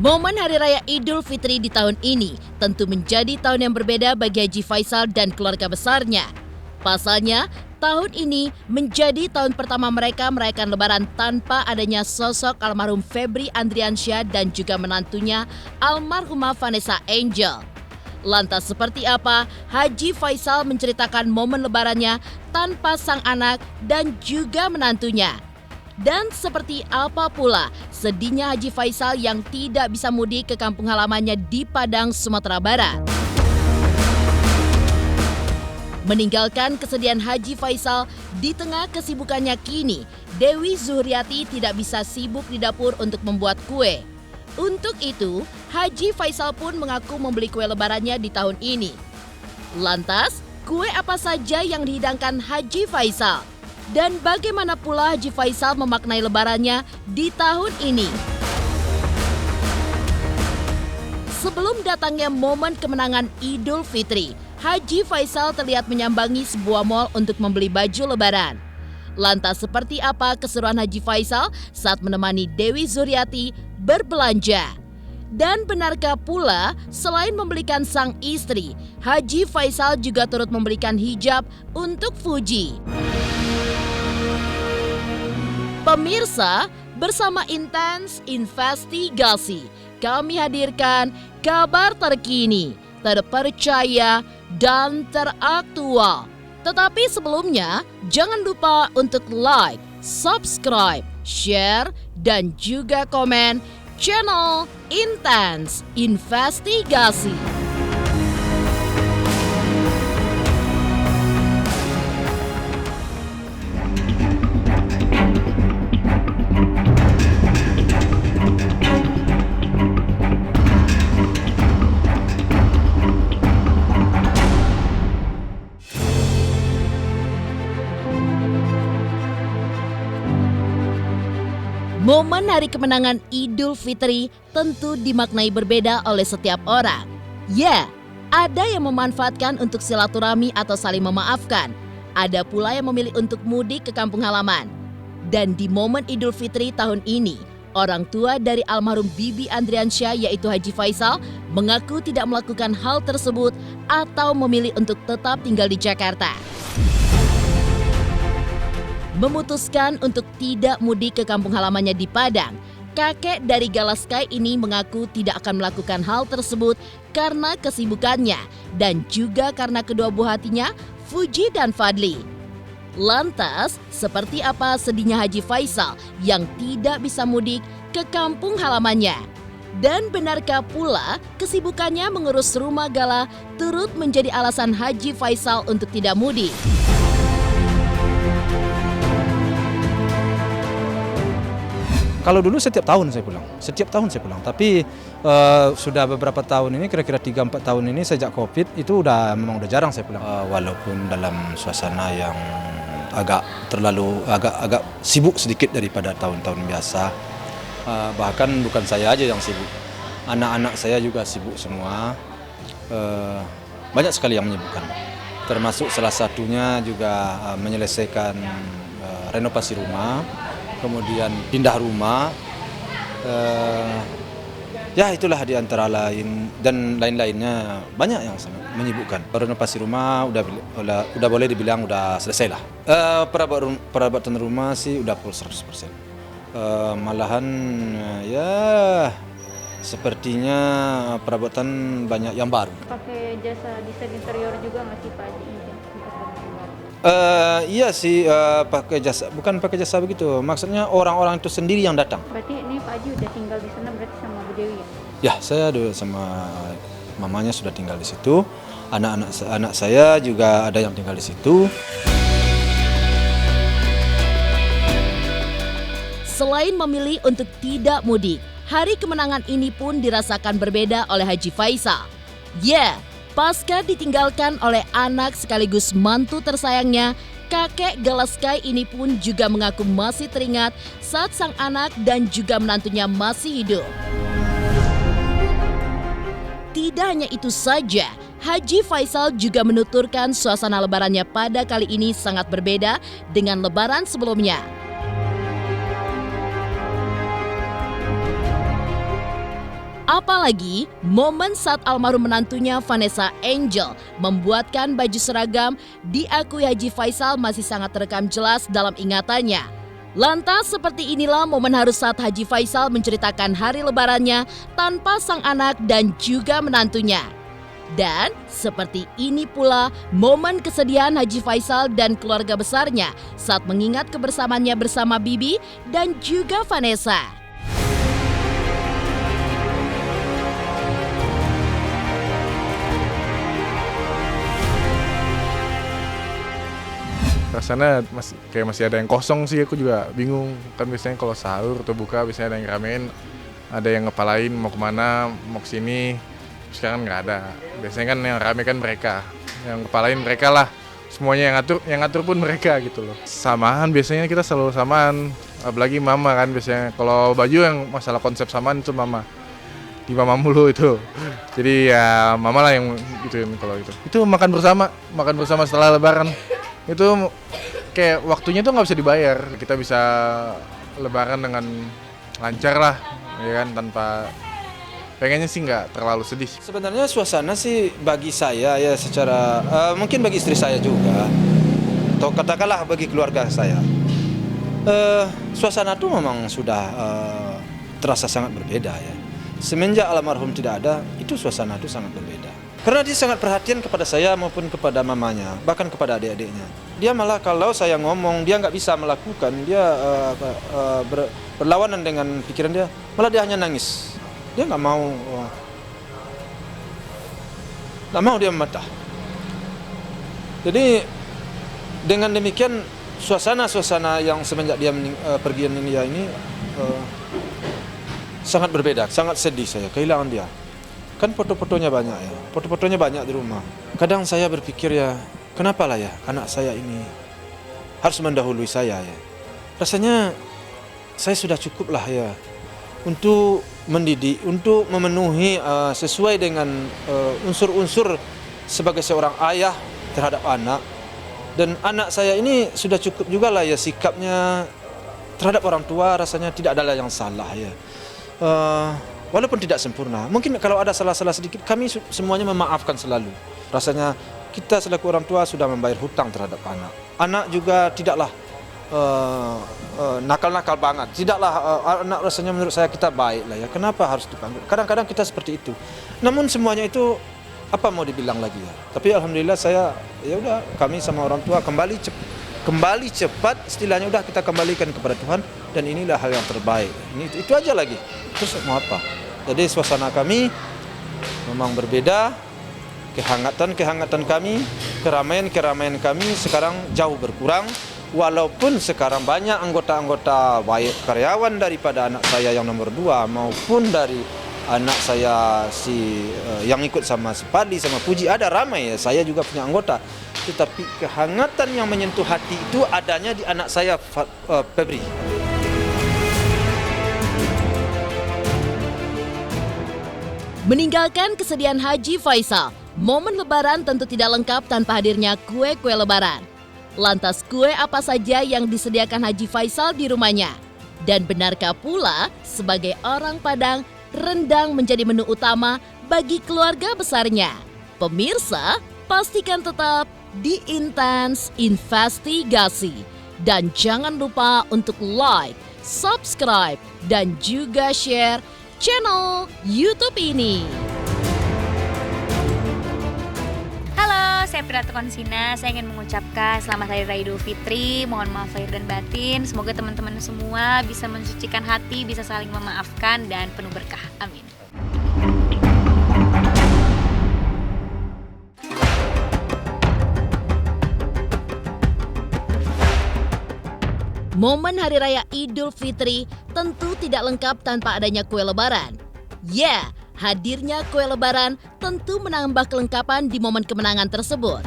Momen Hari Raya Idul Fitri di tahun ini tentu menjadi tahun yang berbeda bagi Haji Faisal dan keluarga besarnya. Pasalnya, tahun ini menjadi tahun pertama mereka merayakan Lebaran tanpa adanya sosok almarhum Febri Andriansyah dan juga menantunya almarhumah Vanessa Angel. Lantas seperti apa Haji Faisal menceritakan momen Lebarannya tanpa sang anak dan juga menantunya? Dan seperti apa pula sedihnya Haji Faisal yang tidak bisa mudik ke kampung halamannya di Padang, Sumatera Barat. Meninggalkan kesedihan Haji Faisal di tengah kesibukannya kini, Dewi Zuhriati tidak bisa sibuk di dapur untuk membuat kue. Untuk itu, Haji Faisal pun mengaku membeli kue lebarannya di tahun ini. Lantas, kue apa saja yang dihidangkan Haji Faisal? Dan bagaimana pula Haji Faisal memaknai lebarannya di tahun ini? Sebelum datangnya momen kemenangan Idul Fitri, Haji Faisal terlihat menyambangi sebuah mal untuk membeli baju lebaran. Lantas seperti apa keseruan Haji Faisal saat menemani Dewi Zuhriati berbelanja? Dan benarkah pula selain membelikan sang istri, Haji Faisal juga turut membelikan hijab untuk Fuji? Pemirsa, bersama Intens Investigasi, kami hadirkan kabar terkini, terpercaya, dan teraktual. Tetapi sebelumnya, jangan lupa untuk like, subscribe, share, dan juga komen channel Intens Investigasi. Momen hari kemenangan Idul Fitri tentu dimaknai berbeda oleh setiap orang. Ya, ada yang memanfaatkan untuk silaturahmi atau saling memaafkan. Ada pula yang memilih untuk mudik ke kampung halaman. Dan di momen Idul Fitri tahun ini, orang tua dari almarhum Bibi Andriansyah yaitu Haji Faisal mengaku tidak melakukan hal tersebut atau memilih untuk tetap tinggal di Jakarta. Memutuskan untuk tidak mudik ke kampung halamannya di Padang, kakek dari Galaskai ini mengaku tidak akan melakukan hal tersebut karena kesibukannya dan juga karena kedua buah hatinya, Fuji dan Fadli. Lantas, seperti apa sedihnya Haji Faisal yang tidak bisa mudik ke kampung halamannya? Dan benarkah pula kesibukannya mengurus rumah gala turut menjadi alasan Haji Faisal untuk tidak mudik? Kalau dulu setiap tahun saya pulang. Tapi sudah beberapa tahun ini, kira-kira 3-4 tahun ini sejak Covid itu memang udah jarang saya pulang. Walaupun dalam suasana yang agak sibuk sedikit daripada tahun-tahun biasa. Bahkan bukan saya aja yang sibuk, anak-anak saya juga sibuk semua. Banyak sekali yang menyibukkan. Termasuk salah satunya juga menyelesaikan renovasi rumah. Kemudian pindah rumah, ya itulah di antara lain dan lain-lainnya banyak yang sangat menyibukkan. Renovasi rumah udah boleh dibilang udah selesai lah. Perabotan rumah sih udah full 100%. Malahan ya sepertinya perabotan banyak yang baru. Pakai jasa desain interior juga nggak sih Pak Haji? Iya sih, bukan pakai jasa begitu. Maksudnya orang-orang itu sendiri yang datang. Berarti ini Pak Haji udah tinggal di sana berarti sama Bu Dewi ya? Ya, saya sama mamanya sudah tinggal di situ. Anak saya juga ada yang tinggal di situ. Selain memilih untuk tidak mudik, hari kemenangan ini pun dirasakan berbeda oleh Haji Faisal. Ya, pasca ditinggalkan oleh anak sekaligus mantu tersayangnya, kakek Galaskai ini pun juga mengaku masih teringat saat sang anak dan juga menantunya masih hidup. Tidak hanya itu saja, Haji Faisal juga menuturkan suasana lebarannya pada kali ini sangat berbeda dengan lebaran sebelumnya. Apalagi momen saat almarhum menantunya Vanessa Angel membuatkan baju seragam diakui Haji Faisal masih sangat terekam jelas dalam ingatannya. Lantas seperti inilah momen haru saat Haji Faisal menceritakan hari lebarannya tanpa sang anak dan juga menantunya. Dan seperti ini pula momen kesedihan Haji Faisal dan keluarga besarnya saat mengingat kebersamaannya bersama Bibi dan juga Vanessa. Rasanya masih ada yang kosong sih, aku juga bingung. Kan biasanya kalau sahur atau buka biasanya ada yang ramein, ada yang ngepalain mau kemana, mau kesini. Sekarang nggak ada. Biasanya kan yang rame kan mereka, yang kepalain mereka lah. Semuanya yang ngatur pun mereka gitu loh. Samaan biasanya kita selalu samaan, apalagi mama kan biasanya. Kalau baju yang masalah konsep samaan itu mama. Di mama mulu itu. Jadi ya mama lah yang gituin kalau itu. Itu makan bersama setelah lebaran. Itu kayak waktunya tuh nggak bisa dibayar. Kita bisa lebaran dengan lancar lah, ya kan, tanpa, pengennya sih nggak terlalu sedih. Sebenarnya suasana sih bagi saya ya secara mungkin bagi istri saya juga, atau katakanlah bagi keluarga saya, suasana tuh memang sudah terasa sangat berbeda ya. Semenjak almarhum tidak ada, itu suasana itu sangat berbeda. Karena dia sangat perhatian kepada saya maupun kepada mamanya, bahkan kepada adik-adiknya. Dia malah kalau saya ngomong, dia nggak bisa melakukan, dia berlawanan dengan pikiran dia, malah dia hanya nangis. Dia nggak mau dia mematah. Jadi dengan demikian suasana yang semenjak dia pergi India ini sangat berbeda, sangat sedih saya kehilangan dia. Kan foto-fotonya banyak ya, foto-fotonya banyak di rumah. Kadang saya berpikir ya, kenapa lah ya anak saya ini harus mendahului saya ya. Rasanya saya sudah cukup lah ya untuk mendidik, untuk memenuhi sesuai dengan unsur-unsur sebagai seorang ayah terhadap anak. Dan anak saya ini sudah cukup juga lah ya sikapnya terhadap orang tua, rasanya tidak ada yang salah ya. Walaupun tidak sempurna, mungkin kalau ada salah-salah sedikit, kami semuanya memaafkan selalu. Rasanya kita selaku orang tua sudah membayar hutang terhadap anak. Anak juga tidaklah nakal-nakal banget. Tidaklah anak rasanya menurut saya kita baik lah ya. Kenapa harus dipanggil? Kadang-kadang kita seperti itu. Namun semuanya itu apa mau dibilang lagi ya. Tapi alhamdulillah saya ya udah kami sama orang tua kembali cepat, istilahnya udah kita kembalikan kepada Tuhan dan inilah hal yang terbaik. Itu aja lagi. Terus mau apa? Jadi suasana kami memang berbeda, kehangatan kami, keramaian kami sekarang jauh berkurang. Walaupun sekarang banyak anggota-anggota baik karyawan daripada anak saya yang nomor 2 maupun dari anak saya yang ikut sama si Padli sama Puji, ada ramai ya, saya juga punya anggota. Tetapi kehangatan yang menyentuh hati itu adanya di anak saya Febri. Meninggalkan kesedihan Haji Faisal, momen lebaran tentu tidak lengkap tanpa hadirnya kue-kue lebaran. Lantas kue apa saja yang disediakan Haji Faisal di rumahnya? Dan benarkah pula sebagai orang Padang, rendang menjadi menu utama bagi keluarga besarnya? Pemirsa, pastikan tetap di Intens Investigasi. Dan jangan lupa untuk like, subscribe, dan juga share channel YouTube ini. Halo, saya Piratu Konsina. Saya ingin mengucapkan selamat Hari Raya Idul Fitri. Mohon maaf lahir dan batin. Semoga teman-teman semua bisa mensucikan hati, bisa saling memaafkan, dan penuh berkah. Amin. Momen Hari Raya Idul Fitri tentu tidak lengkap tanpa adanya kue lebaran. Ya, hadirnya kue lebaran tentu menambah kelengkapan di momen kemenangan tersebut.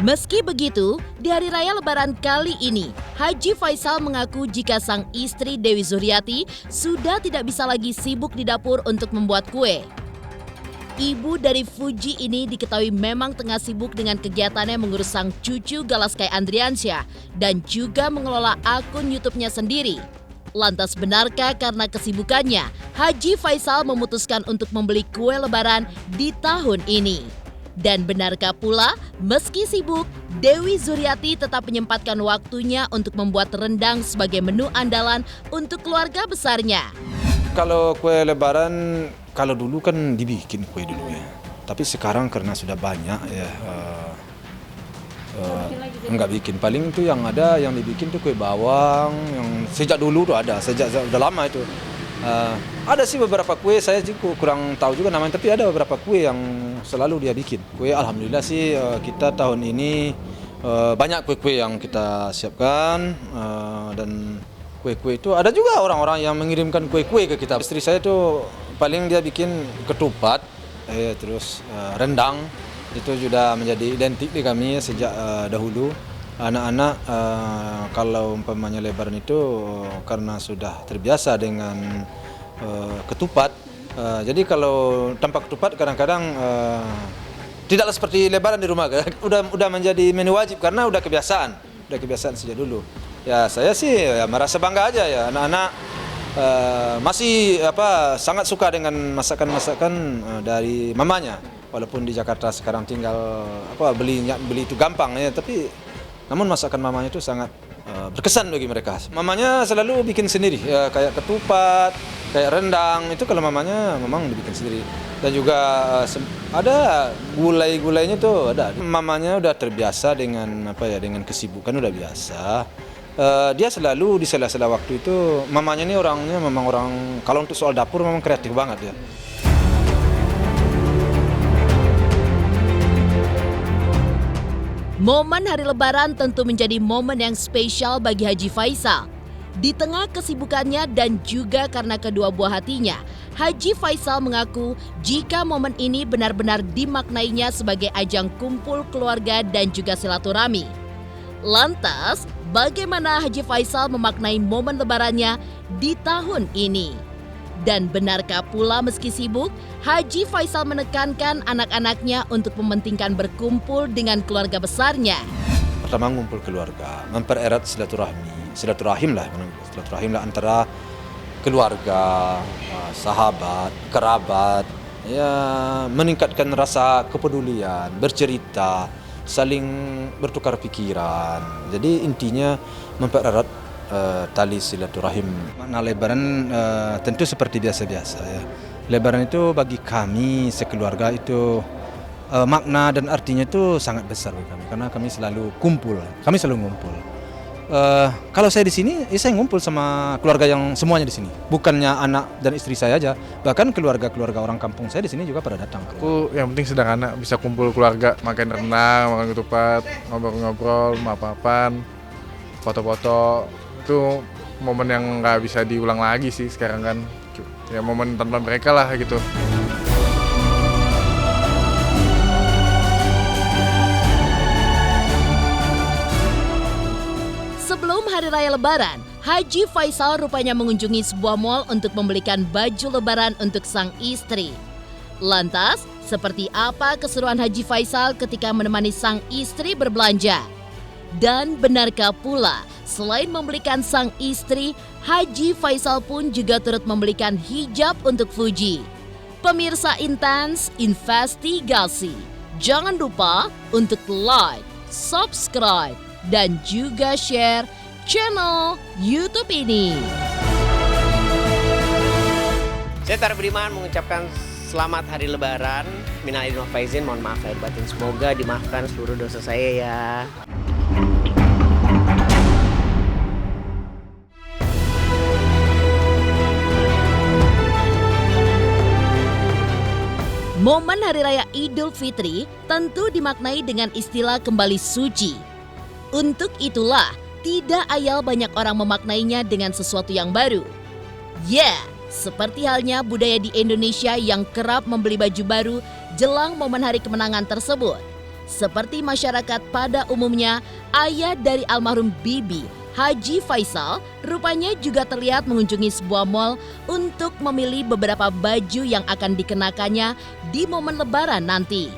Meski begitu, di Hari Raya Lebaran kali ini, Haji Faisal mengaku jika sang istri Dewi Zuriati sudah tidak bisa lagi sibuk di dapur untuk membuat kue. Ibu dari Fuji ini diketahui memang tengah sibuk dengan kegiatannya mengurus sang cucu Galaskai Andriansyah dan juga mengelola akun YouTube-nya sendiri. Lantas benarkah karena kesibukannya, Haji Faisal memutuskan untuk membeli kue lebaran di tahun ini? Dan benarkah pula, meski sibuk, Dewi Zuriati tetap menyempatkan waktunya untuk membuat rendang sebagai menu andalan untuk keluarga besarnya? Kalau kue lebaran, kalau dulu kan dibikin kue dulu ya. Tapi sekarang karena sudah banyak ya, enggak bikin. Paling itu yang ada yang dibikin tuh kue bawang, yang sejak dulu tuh ada, sejak udah lama itu. Ada sih beberapa kue, saya sih kurang tahu juga namanya, tapi ada beberapa kue yang selalu dia bikin. Kue alhamdulillah sih kita tahun ini banyak kue-kue yang kita siapkan, dan kue-kue itu ada juga orang-orang yang mengirimkan kue-kue ke kita. Istri saya tuh paling dia bikin ketupat, terus rendang, itu sudah menjadi identik di kami sejak dahulu. Anak-anak kalau umpamanya lebaran itu karena sudah terbiasa dengan ketupat, jadi kalau tanpa ketupat kadang-kadang tidaklah seperti lebaran di rumah. Udah menjadi menu wajib karena udah kebiasaan sejak dulu. Ya saya sih ya merasa bangga aja ya, anak-anak masih sangat suka dengan masakan-masakan dari mamanya. Walaupun di Jakarta sekarang tinggal beli itu gampang ya, tapi namun masakan mamanya itu sangat berkesan bagi mereka. Mamanya selalu bikin sendiri, ya, kayak ketupat, kayak rendang, itu kalau mamanya memang dibikin sendiri. Dan juga ada gulai-gulainya tuh ada. Mamanya udah terbiasa dengan dengan kesibukan, udah biasa. Dia selalu di sela-sela waktu itu, mamanya ini orangnya memang orang, kalau untuk soal dapur memang kreatif banget ya. Momen hari Lebaran tentu menjadi momen yang spesial bagi Haji Faisal. Di tengah kesibukannya dan juga karena kedua buah hatinya, Haji Faisal mengaku jika momen ini benar-benar dimaknainya sebagai ajang kumpul keluarga dan juga silaturahmi. Lantas, bagaimana Haji Faisal memaknai momen Lebarannya di tahun ini? Dan benarkah pula meski sibuk, Haji Faisal menekankan anak-anaknya untuk mementingkan berkumpul dengan keluarga besarnya? Pertama, ngumpul keluarga, mempererat silaturahim lah antara keluarga, sahabat, kerabat, ya meningkatkan rasa kepedulian, bercerita, saling bertukar pikiran. Jadi intinya mempererat tali silaturahim. Makna lebaran tentu seperti biasa-biasa ya. Lebaran itu bagi kami sekeluarga itu makna dan artinya itu sangat besar bagi kami karena kami selalu kumpul. Kami selalu ngumpul. Kalau saya di sini, saya ngumpul sama keluarga yang semuanya di sini. Bukannya anak dan istri saya aja, bahkan keluarga-keluarga orang kampung saya di sini juga pada datang. Aku yang penting sederhana, bisa kumpul keluarga, makan rendang, makan ketupat, ngobrol-ngobrol, maaf-maafan, foto-foto. Itu momen yang nggak bisa diulang lagi sih sekarang kan. Ya momen tanpa mereka lah gitu. Sebelum Hari Raya Lebaran, Haji Faisal rupanya mengunjungi sebuah mal untuk membelikan baju lebaran untuk sang istri. Lantas, seperti apa keseruan Haji Faisal ketika menemani sang istri berbelanja? Dan benarkah pula, selain membelikan sang istri, Haji Faisal pun juga turut membelikan hijab untuk Fuji? Pemirsa Intens Investigasi, jangan lupa untuk like, subscribe, dan juga share channel YouTube ini. Saya Tar Budiman mengucapkan selamat Hari Lebaran. Minal aidin wal faizin, mohon maaf lahir batin. Semoga dimaafkan seluruh dosa saya ya. Momen Hari Raya Idul Fitri tentu dimaknai dengan istilah kembali suci. Untuk itulah, tidak ayal banyak orang memaknainya dengan sesuatu yang baru. Ya, seperti halnya budaya di Indonesia yang kerap membeli baju baru jelang momen hari kemenangan tersebut. Seperti masyarakat pada umumnya, ayah dari almarhum Bibi, Haji Faisal, rupanya juga terlihat mengunjungi sebuah mal untuk memilih beberapa baju yang akan dikenakannya di momen Lebaran nanti.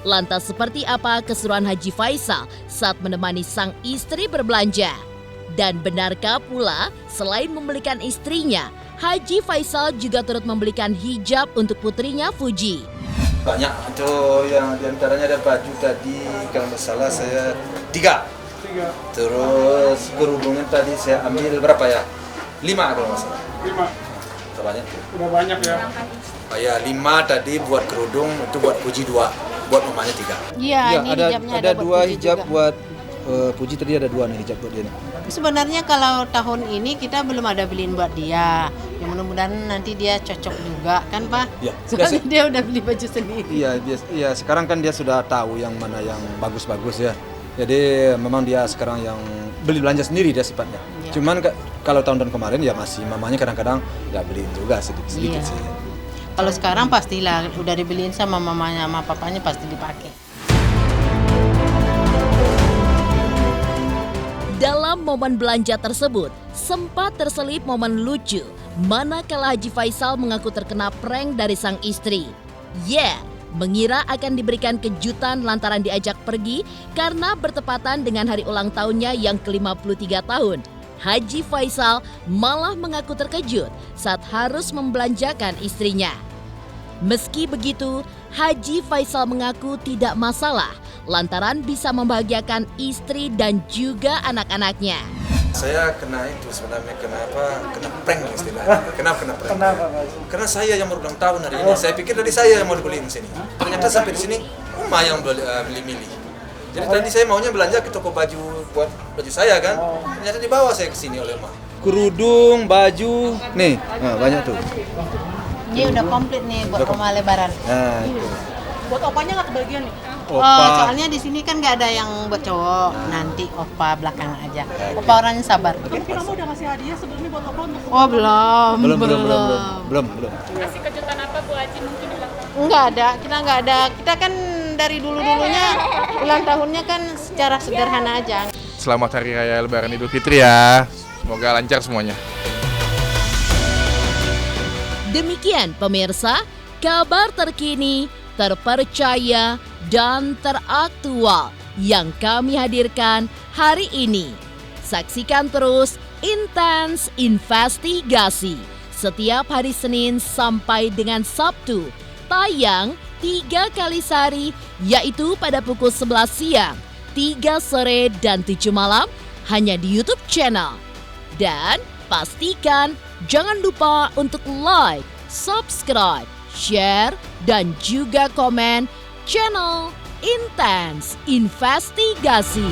Lantas seperti apa keseruan Haji Faisal saat menemani sang istri berbelanja? Dan benarkah pula selain membelikan istrinya, Haji Faisal juga turut membelikan hijab untuk putrinya Fuji. Banyak, itu yang diantaranya ada baju tadi, kalau nggak salah saya 3. Terus kerudungan tadi saya ambil berapa ya? 5 kalau nggak salah. 5. Terbanyak tuh. Udah banyak ya. Ya 5 tadi buat kerudung, itu buat Puji 2, buat mamanya 3. Iya, ini hijabnya ada buat 2 Puji hijab juga. buat Puji tadi ada 2 nih hijab buat dia nih. Sebenarnya kalau tahun ini kita belum ada beliin buat dia. Ya mudah-mudahan nanti dia cocok juga kan Pak? Iya. Soalnya dia udah beli baju sendiri. Iya, sekarang kan dia sudah tahu yang mana yang bagus-bagus ya. Jadi memang dia sekarang yang beli belanja sendiri dia sifatnya. Iya. Cuman kalau tahun-tahun kemarin ya masih mamanya kadang-kadang ya beliin juga sedikit-sedikit Iya. sih. Kalau sekarang pastilah udah dibeliin sama mamanya sama papanya pasti dipakai. Dalam momen belanja tersebut, sempat terselip momen lucu manakala Haji Faisal mengaku terkena prank dari sang istri. Mengira akan diberikan kejutan lantaran diajak pergi karena bertepatan dengan hari ulang tahunnya yang ke-53 tahun. Haji Faisal malah mengaku terkejut saat harus membelanjakan istrinya. Meski begitu, Haji Faisal mengaku tidak masalah lantaran bisa membahagiakan istri dan juga anak-anaknya. Saya kena itu sebenarnya kena prank istilahnya. Kenapa kena prank? Karena saya yang berulang tahun hari ini. Saya pikir tadi saya yang mau dibeliin sini. Ternyata sampai di sini Uma yang milih-milih. Jadi tadi saya maunya belanja ke toko baju buat baju saya kan. Ternyata dibawa saya ke sini oleh Uma. Kerudung, baju, nih, banyak tuh. Ini udah komplit nih buat rumah lebaran. Nah, itu. Buat opanya nggak kebagian nih? Soalnya di sini kan nggak ada yang buat cowok. Nanti opa belakang aja. Opa orangnya sabar. Tapi kamu udah ngasih hadiah sebelumnya buat opa untuk Oh belum. Belum. kasih kejutan apa Bu Haji mungkin ulang tahun? Nggak ada, kita nggak ada. Kita kan dari dulu-dulunya ulang tahunnya kan secara sederhana aja. Selamat Hari Raya Lebaran Idul Fitri ya. Semoga lancar semuanya. Demikian pemirsa, kabar terkini, terpercaya, dan teraktual yang kami hadirkan hari ini. Saksikan terus Intens Investigasi setiap hari Senin sampai dengan Sabtu. Tayang 3 kali sehari, yaitu pada pukul 11 siang, 3 sore, dan 7 malam hanya di YouTube channel. Dan pastikan jangan lupa untuk like, subscribe, share, dan juga komen channel Intens Investigasi.